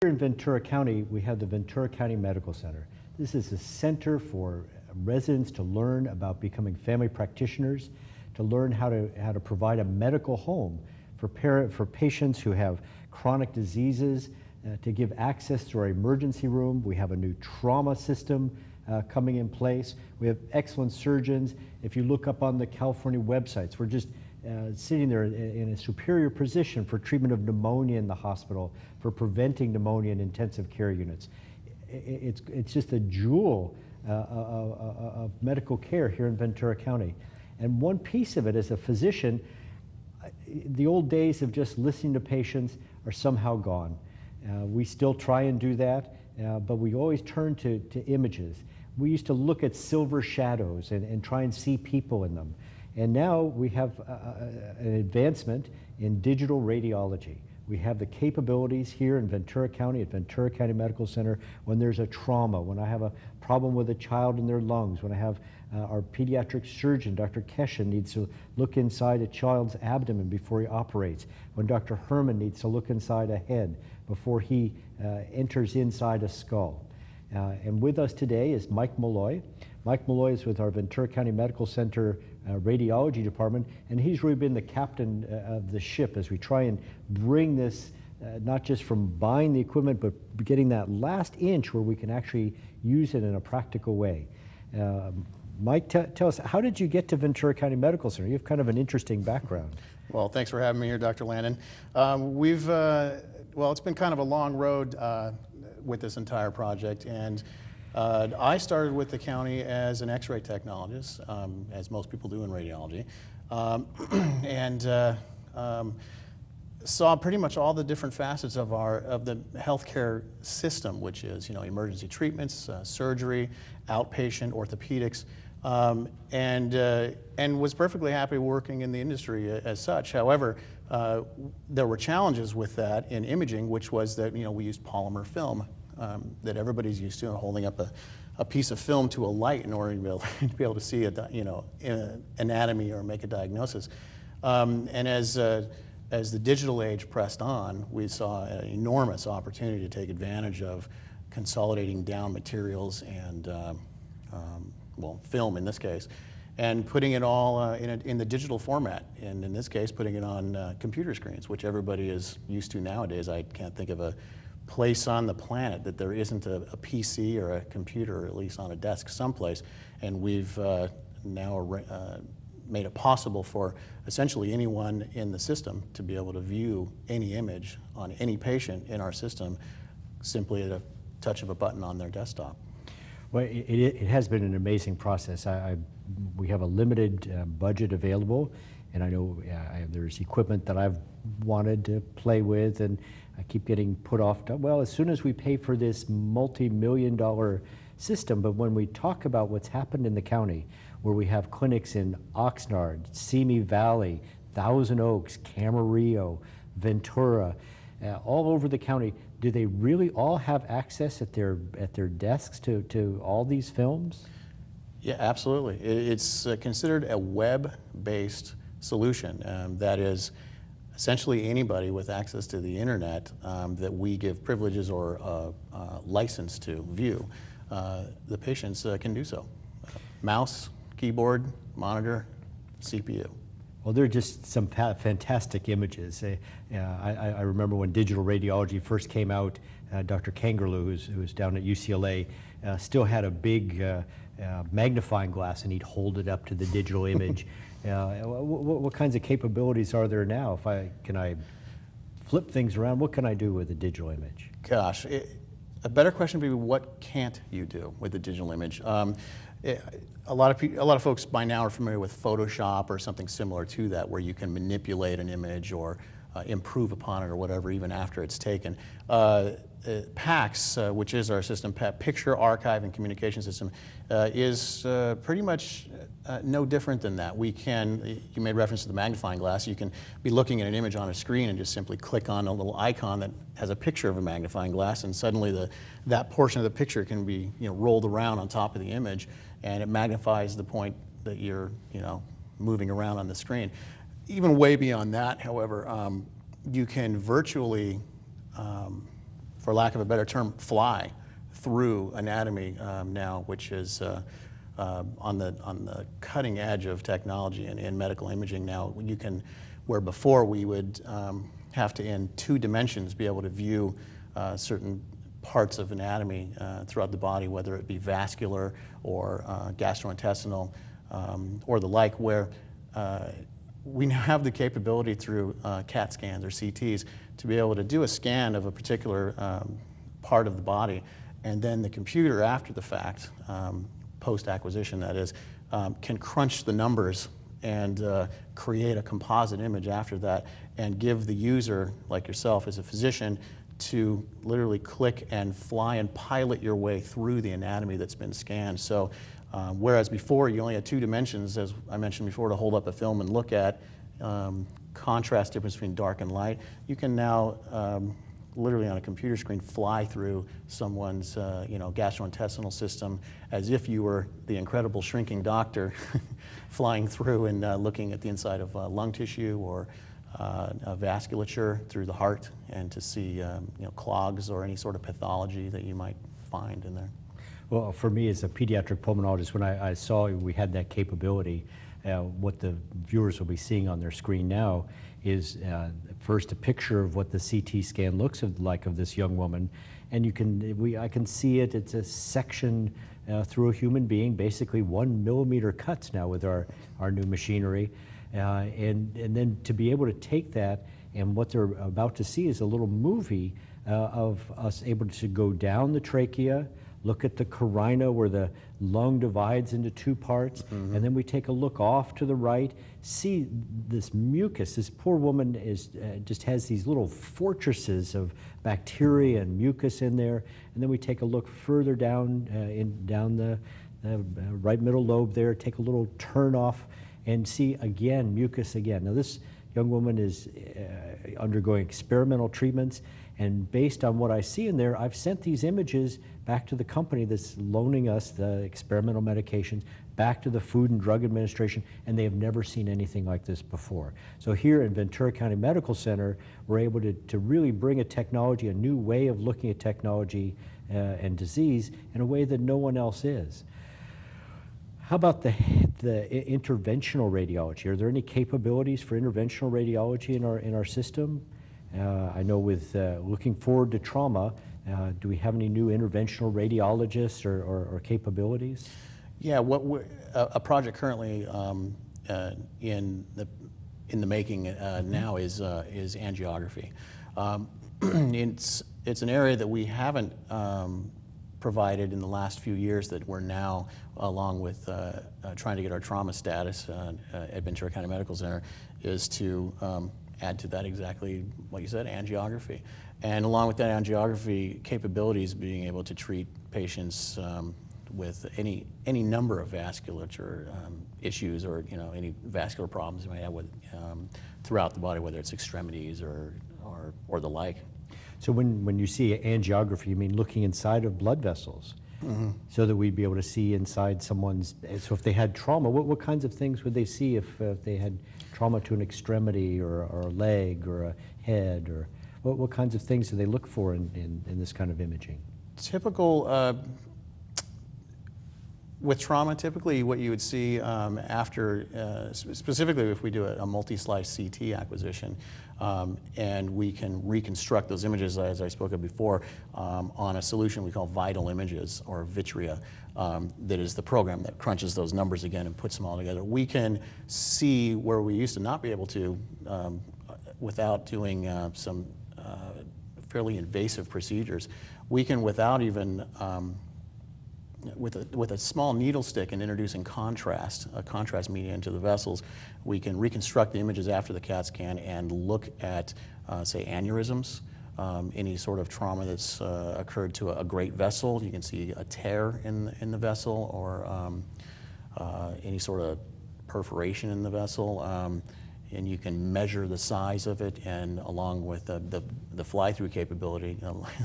Here in Ventura County, we have the Ventura County Medical Center. This is a center for residents to learn about becoming family practitioners, to learn how to provide a medical home for patients who have chronic diseases, to give access to our emergency room. We have a new trauma system coming in place. We have excellent surgeons. If you look up on the California websites, we're just sitting there in a superior position for treatment of pneumonia in the hospital, for preventing pneumonia in intensive care units. It's just a jewel of medical care here in Ventura County. And one piece of it, as a physician, the old days of just listening to patients are somehow gone. We still try and do that, but we always turn to images. We used to look at silver shadows and try and see people in them. And now we have an advancement in digital radiology. We have the capabilities here in Ventura County, at Ventura County Medical Center, when there's a trauma, when I have a problem with a child in their lungs, when I have our pediatric surgeon, Dr. Keshen, needs to look inside a child's abdomen before he operates, when Dr. Herman needs to look inside a head before he enters inside a skull. And with us today is Mike Malloy. Mike Malloy is with our Ventura County Medical Center Radiology Department, and he's really been the captain of the ship as we try and bring this, not just from buying the equipment, but getting that last inch where we can actually use it in a practical way. Mike, tell us, how did you get to Ventura County Medical Center? You have kind of an interesting background. Well, thanks for having me here, Dr. Landon. Well, it's been kind of a long road with this entire project, and I started with the county as an X-ray technologist, as most people do in radiology, and saw pretty much all the different facets of the healthcare system, which is emergency treatments, surgery, outpatient, orthopedics, and was perfectly happy working in the industry as such. However, there were challenges with that in imaging, which was that we used polymer film that everybody's used to, holding up a piece of film to a light in order to be able to see anatomy or make a diagnosis. And as the digital age pressed on, we saw an enormous opportunity to take advantage of consolidating down materials and film in this case, and putting it all in the digital format, and in this case putting it on computer screens, which everybody is used to nowadays. I can't think of a place on the planet that there isn't a PC or a computer, or at least on a desk someplace, and we've now made it possible for essentially anyone in the system to be able to view any image on any patient in our system simply at a touch of a button on their desktop. Well, it has been an amazing process. We have a limited budget available, and I know there's equipment that I've wanted to play with, and I keep getting put off to, well, as soon as we pay for this multi-million-dollar system. But when we talk about what's happened in the county, where we have clinics in Oxnard, Simi Valley, Thousand Oaks, Camarillo, Ventura, all over the county, do they really all have access at their desks to all these films? Yeah, absolutely. It's considered a web-based solution. That is, essentially anybody with access to the internet that we give privileges or license to view, the patients can do so. Mouse, keyboard, monitor, CPU. Well, they're just some fantastic images. I remember when digital radiology first came out, Dr. Kangerloo, who's down at UCLA, still had a big magnifying glass, and he'd hold it up to the digital image. What kinds of capabilities are there now? Can I flip things around? What can I do with a digital image? Gosh, a better question would be, what can't you do with a digital image? A lot of folks by now are familiar with Photoshop or something similar to that, where you can manipulate an image or improve upon it or whatever, even after it's taken. PACS, which is our system, Picture Archive and Communication System, is pretty much no different than that. You made reference to the magnifying glass. You can be looking at an image on a screen and just simply click on a little icon that has a picture of a magnifying glass, and suddenly that portion of the picture can be rolled around on top of the image, and it magnifies the point that you're moving around on the screen. Even way beyond that, however, you can virtually for lack of a better term, fly through anatomy now, which is on the cutting edge of technology in medical imaging now. You can, where before we would have to, in 2 dimensions, be able to view certain parts of anatomy throughout the body, whether it be vascular or gastrointestinal or the like, where we now have the capability through CAT scans or CTs to be able to do a scan of a particular part of the body, and then the computer after the fact, post-acquisition that is, can crunch the numbers and create a composite image after that and give the user, like yourself as a physician, to literally click and fly and pilot your way through the anatomy that's been scanned. So whereas before you only had 2 dimensions, as I mentioned before, to hold up a film and look at, contrast difference between dark and light, you can now literally on a computer screen fly through someone's gastrointestinal system as if you were the incredible shrinking doctor flying through and looking at the inside of lung tissue or vasculature through the heart, and to see clogs or any sort of pathology that you might find in there. Well, for me as a pediatric pulmonologist, when I saw we had that capability, what the viewers will be seeing on their screen now is first a picture of what the CT scan looks like of this young woman, and I can see it. It's a section through a human being, basically 1 millimeter cuts now with our new machinery, and then to be able to take that, and what they're about to see is a little movie of us able to go down the trachea, look at the carina where the lung divides into 2 parts, and then we take a look off to the right, see this mucus. This poor woman just has these little fortresses of bacteria and mucus in there, and then we take a look further down down the right middle lobe there, take a little turn off, and see again mucus again. Now this young woman is undergoing experimental treatments, and based on what I see in there, I've sent these images back to the company that's loaning us the experimental medications, back to the Food and Drug Administration, and they have never seen anything like this before. So here in Ventura County Medical Center, we're able to really bring a technology, a new way of looking at technology and disease in a way that no one else is. How about the interventional radiology? Are there any capabilities for interventional radiology in our system? I know with looking forward to trauma, do we have any new interventional radiologists or capabilities? Yeah, a project currently in the making now is angiography. It's an area that we haven't provided in the last few years, that we're now, along with trying to get our trauma status at Ventura County Medical Center, is to add to that exactly what you said, angiography. And along with that angiography capabilities, being able to treat patients with any number of vasculature issues, or any vascular problems you might have with throughout the body, whether it's extremities or the like. So when you see angiography, you mean looking inside of blood vessels, so that we'd be able to see inside someone's. So if they had trauma, what kinds of things would they see if they had trauma to an extremity or a leg or a head, or what kinds of things do they look for in this kind of imaging? Typical, with trauma, typically what you would see after, specifically if we do a multi-slice CT acquisition, and we can reconstruct those images, as I spoke of before, on a solution we call Vital Images, or Vitria, that is the program that crunches those numbers again and puts them all together. We can see where we used to not be able to without doing some fairly invasive procedures. We can, without even with a small needle stick and introducing a contrast media into the vessels, we can reconstruct the images after the CAT scan and look at, say, aneurysms, any sort of trauma that's occurred to a great vessel. You can see a tear in the vessel, or any sort of perforation in the vessel, and you can measure the size of it, and along with the fly-through capability,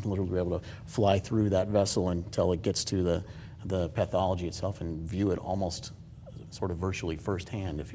literally be able to fly through that vessel until it gets to the pathology itself and view it almost sort of virtually firsthand, if you